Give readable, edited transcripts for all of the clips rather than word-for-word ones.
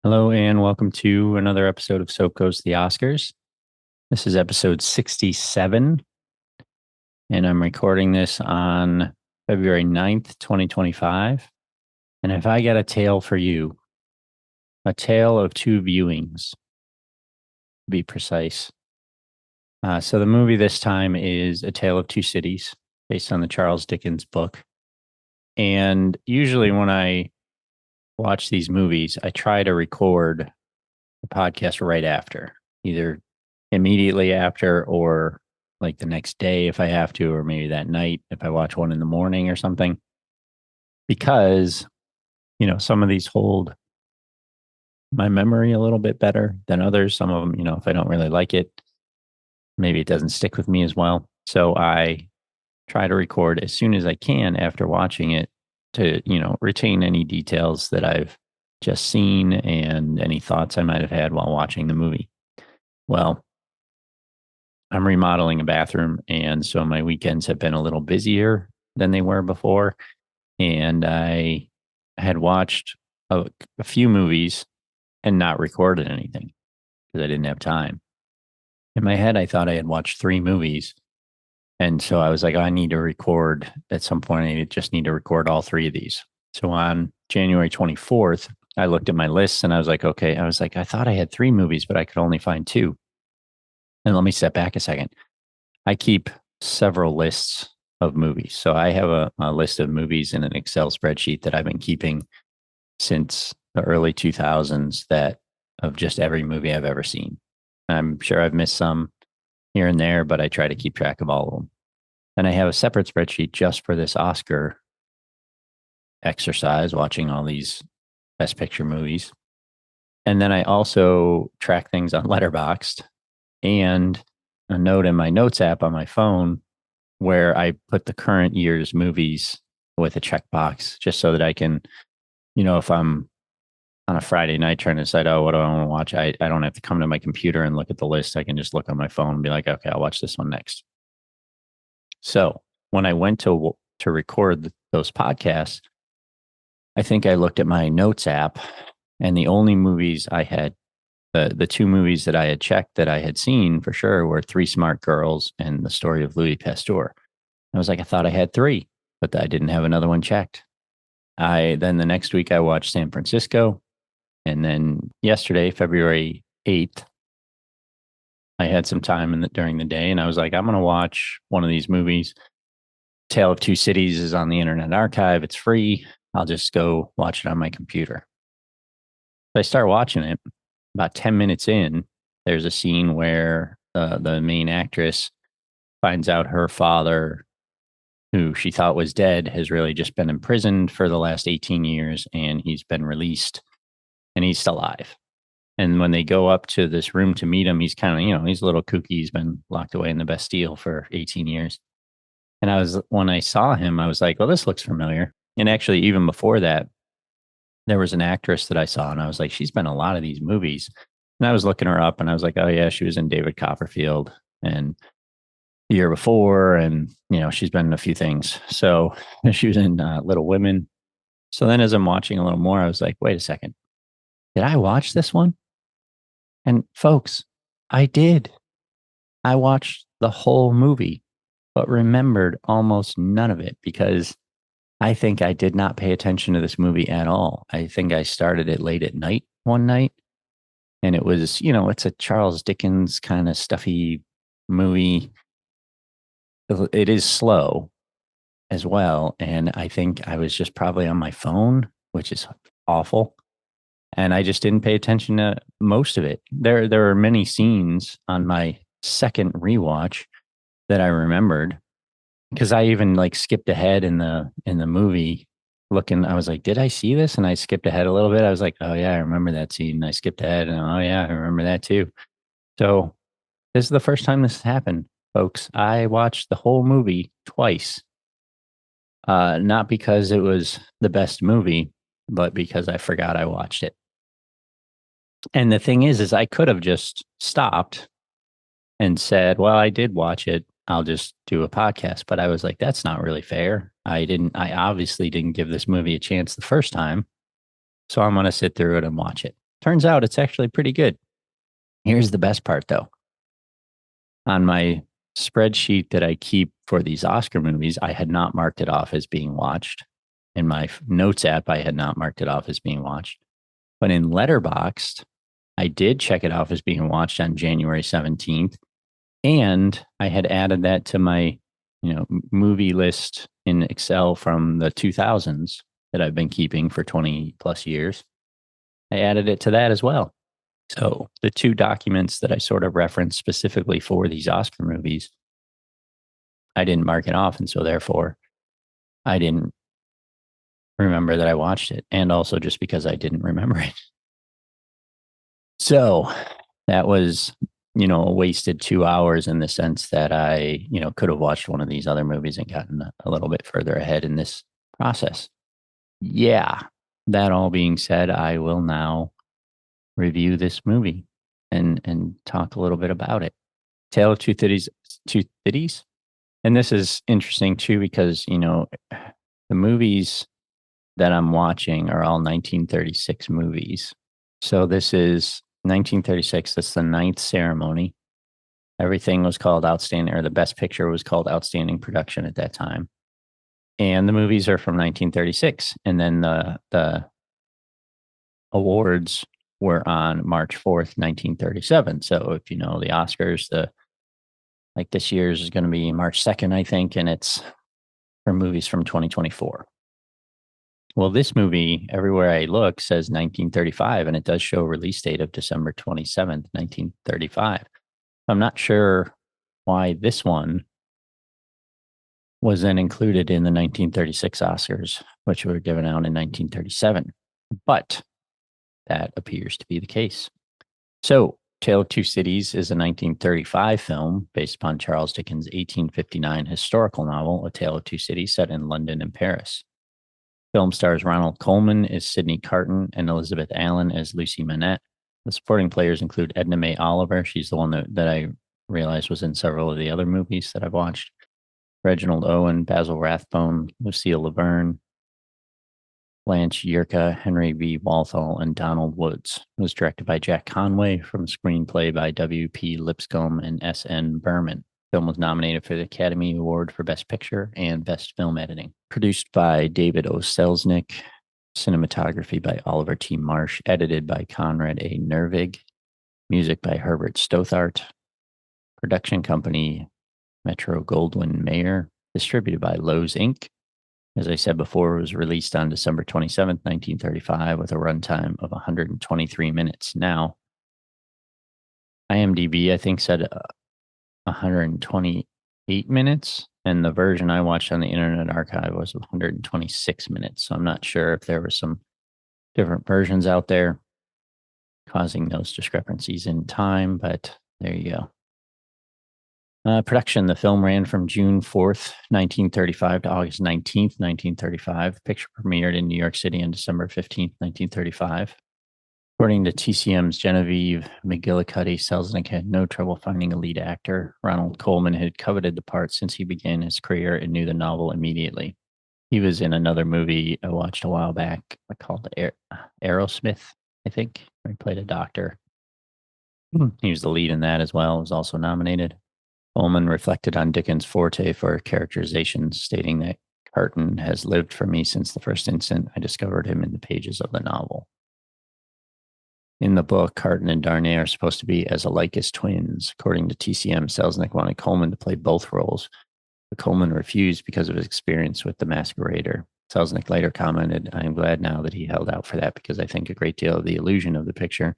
Hello, and welcome to another episode of Soap Goes to the Oscars. This is episode 67, and I'm recording this on February 9th, 2025. And if I got a tale for you, a tale of two viewings, to be precise. So the movie this time is A Tale of Two Cities, based on the Charles Dickens book. And usually when I watch these movies, I try to record the podcast right after, either immediately after or like the next day if I have to, or maybe that night if I watch one in the morning or something. Because, some of these hold my memory a little bit better than others. Some of them, if I don't really like it, maybe it doesn't stick with me as well. So I try to record as soon as I can after watching it to, retain any details that I've just seen and any thoughts I might have had while watching the movie. Well, I'm remodeling a bathroom, and so my weekends have been a little busier than they were before. And I had watched a few movies and not recorded anything because I didn't have time. In my head, I thought I had watched three movies. And so I was like, I need to record at some point. I just need to record all three of these. So on January 24th, I looked at my list and I was like, okay, I thought I had three movies, but I could only find two. And let me step back a second. I keep several lists of movies. So I have a list of movies in an Excel spreadsheet that I've been keeping since the early 2000s that of just every movie I've ever seen. I'm sure I've missed some here and there, but I try to keep track of all of them. And I have a separate spreadsheet just for this Oscar exercise, watching all these Best Picture movies. And then I also track things on Letterboxd and a note in my notes app on my phone where I put the current year's movies with a checkbox just so that I can, if I'm on a Friday night trying to decide, what do I want to watch? I don't have to come to my computer and look at the list. I can just look on my phone and be like, okay, I'll watch this one next. So when I went to record those podcasts, I think I looked at my notes app, and the only movies I had, the two movies that I had checked that I had seen for sure were Three Smart Girls and The Story of Louis Pasteur. I was like, I thought I had three, but I didn't have another one checked. Then the next week I watched San Francisco. And then yesterday, February 8th, I had some time during the day and I was like, I'm going to watch one of these movies. Tale of Two Cities is on the Internet Archive. It's free. I'll just go watch it on my computer. So I start watching it. About 10 minutes in, there's a scene where the main actress finds out her father, who she thought was dead, has really just been imprisoned for the last 18 years, and he's been released, and he's still alive. And when they go up to this room to meet him, he's kind of, he's a little kooky. He's been locked away in the Bastille for 18 years. And when I saw him, I was like, well, this looks familiar. And actually, even before that, there was an actress that I saw, and I was like, she's been in a lot of these movies. And I was looking her up, and I was like, oh, yeah, she was in David Copperfield and the year before. And, she's been in a few things. So she was in Little Women. So then as I'm watching a little more, I was like, wait a second. Did I watch this one? And folks, I did. I watched the whole movie, but remembered almost none of it because I think I did not pay attention to this movie at all. I think I started it late at night one night. And it was, it's a Charles Dickens kind of stuffy movie. It is slow as well. And I think I was just probably on my phone, which is awful. And I just didn't pay attention to most of it. There are many scenes on my second rewatch that I remembered because I even skipped ahead in the movie looking. I was like, did I see this? And I skipped ahead a little bit. I was like, oh yeah, I remember that scene. And I skipped ahead and oh yeah, I remember that too. So this is the first time this happened, folks. I watched the whole movie twice. Not because it was the best movie, but because I forgot I watched it. And the thing is I could have just stopped and said, well, I did watch it. I'll just do a podcast. But I was like, that's not really fair. I obviously didn't give this movie a chance the first time. So I'm going to sit through it and watch it. Turns out it's actually pretty good. Here's the best part, though. On my spreadsheet that I keep for these Oscar movies, I had not marked it off as being watched. In my notes app, I had not marked it off as being watched. But in Letterboxd, I did check it off as being watched on January 17th. And I had added that to my, movie list in Excel from the 2000s that I've been keeping for 20 plus years. I added it to that as well. So the two documents that I sort of referenced specifically for these Oscar movies, I didn't mark it off. And so therefore, I didn't remember that I watched it. And also just because I didn't remember it. So that was, a wasted 2 hours in the sense that I, could have watched one of these other movies and gotten a little bit further ahead in this process. Yeah. That all being said, I will now review this movie and talk a little bit about it. Tale of Two Cities. And this is interesting too, because, the movies that I'm watching are all 1936 movies. So this is 1936. That's the ninth ceremony. Everything was called outstanding, or the best picture was called outstanding production at that time. And the movies are from 1936. And then the awards were on March 4th, 1937. So if you know the Oscars, this year's is going to be March 2nd, I think, and it's for movies from 2024. Well, this movie, everywhere I look, says 1935, and it does show a release date of December 27th, 1935. I'm not sure why this one was then included in the 1936 Oscars, which were given out in 1937. But that appears to be the case. So, Tale of Two Cities is a 1935 film based upon Charles Dickens' 1859 historical novel, A Tale of Two Cities, set in London and Paris. Film stars Ronald Colman as Sidney Carton and Elizabeth Allen as Lucy Manette. The supporting players include Edna May Oliver. She's the one that I realized was in several of the other movies that I've watched. Reginald Owen, Basil Rathbone, Lucille Laverne, Blanche Yerka, Henry V. Walthall, and Donald Woods. It was directed by Jack Conway from a screenplay by W.P. Lipscomb and S.N. Berman. The film was nominated for the Academy Award for Best Picture and Best Film Editing. Produced by David O. Selznick. Cinematography by Oliver T. Marsh. Edited by Conrad A. Nervig. Music by Herbert Stothart. Production company Metro Goldwyn Mayer. Distributed by Lowe's Inc. As I said before, it was released on December 27th, 1935, with a runtime of 123 minutes. Now, IMDb, I think, said 128 minutes, and the version I watched on the Internet Archive was 126 minutes. So I'm not sure if there were some different versions out there causing those discrepancies in time, but there you go. Production. The film ran from June 4th, 1935 to August 19th, 1935. Picture premiered in New York City on December 15th, 1935. According to TCM's Genevieve McGillicuddy, Selznick had no trouble finding a lead actor. Ronald Colman had coveted the part since he began his career and knew the novel immediately. He was in another movie I watched a while back called Aerosmith, I think, where he played a doctor. He was the lead in that as well. Was also nominated. Ullman reflected on Dickens' forte for characterization, stating that Carton has lived for me since the first instant I discovered him in the pages of the novel. In the book, Carton and Darnay are supposed to be as alike as twins. According to TCM, Selznick wanted Colman to play both roles, but Colman refused because of his experience with The Masquerader. Selznick later commented, "I am glad now that he held out for that because I think a great deal of the illusion of the picture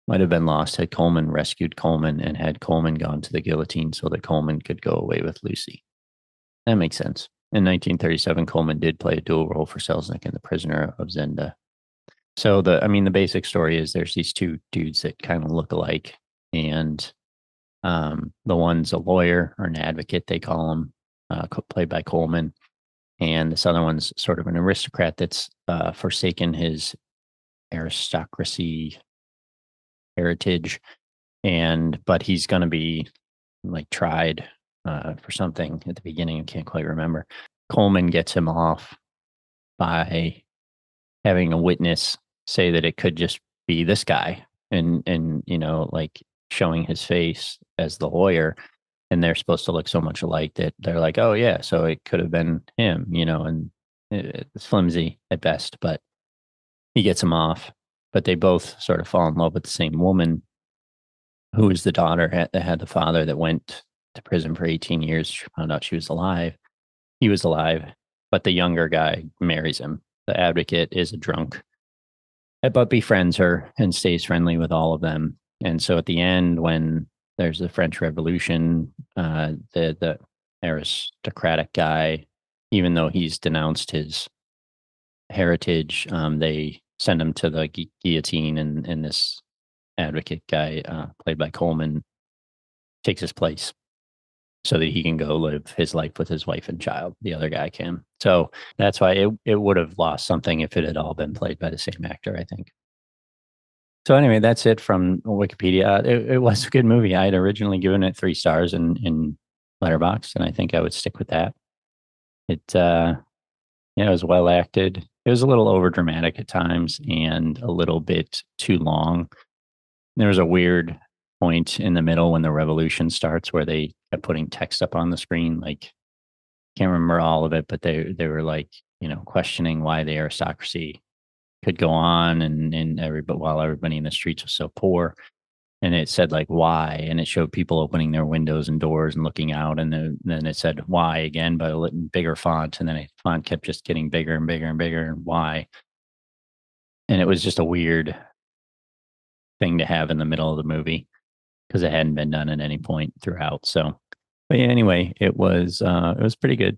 might have been lost had Colman rescued Colman and had Colman gone to the guillotine so that Colman could go away with Lucy." That makes sense. In 1937, Colman did play a dual role for Selznick in The Prisoner of Zenda. So the basic story is there's these two dudes that kind of look alike, and the one's a lawyer or an advocate, they call him, played by Colman, and this other one's sort of an aristocrat that's forsaken his aristocracy heritage, but he's going to be tried for something at the beginning. I can't quite remember. Colman gets him off by having a witness say that it could just be this guy, and like showing his face as the lawyer, and they're supposed to look so much alike that they're like, oh yeah, so it could have been him, and it's flimsy at best, but he gets him off. But they both sort of fall in love with the same woman, who is the daughter that had the father that went to prison for 18 years. She found out she was alive. He was alive, but the younger guy marries him. The advocate is a drunk, but befriends her and stays friendly with all of them. And so at the end, when there's the French Revolution, the aristocratic guy, even though he's denounced his heritage, they send him to the guillotine, and this advocate guy, played by Coleman, takes his place so that he can go live his life with his wife and child. The other guy can. So that's why it would have lost something if it had all been played by the same actor, I think. So anyway, that's it from Wikipedia. It was a good movie. I had originally given it 3 stars in Letterboxd, and I think I would stick with that. It it was well acted. It was a little over dramatic at times and a little bit too long. There was a weird point in the middle when the revolution starts where they kept putting text up on the screen. Like, can't remember all of it, but they were like, questioning why the aristocracy could go on, and everybody, while everybody in the streets was so poor. And it said like why, and it showed people opening their windows and doors and looking out, and then it said why again, but a bigger font, and then the font kept just getting bigger and bigger and bigger, and why. And it was just a weird thing to have in the middle of the movie because it hadn't been done at any point throughout. So, but yeah, anyway, it was pretty good.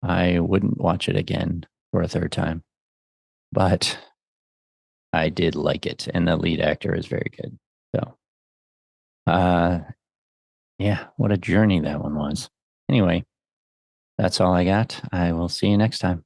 I wouldn't watch it again for a third time, but I did like it, and the lead actor is very good. So, uh, yeah, what a journey that one was. Anyway, that's all I got. I will see you next time.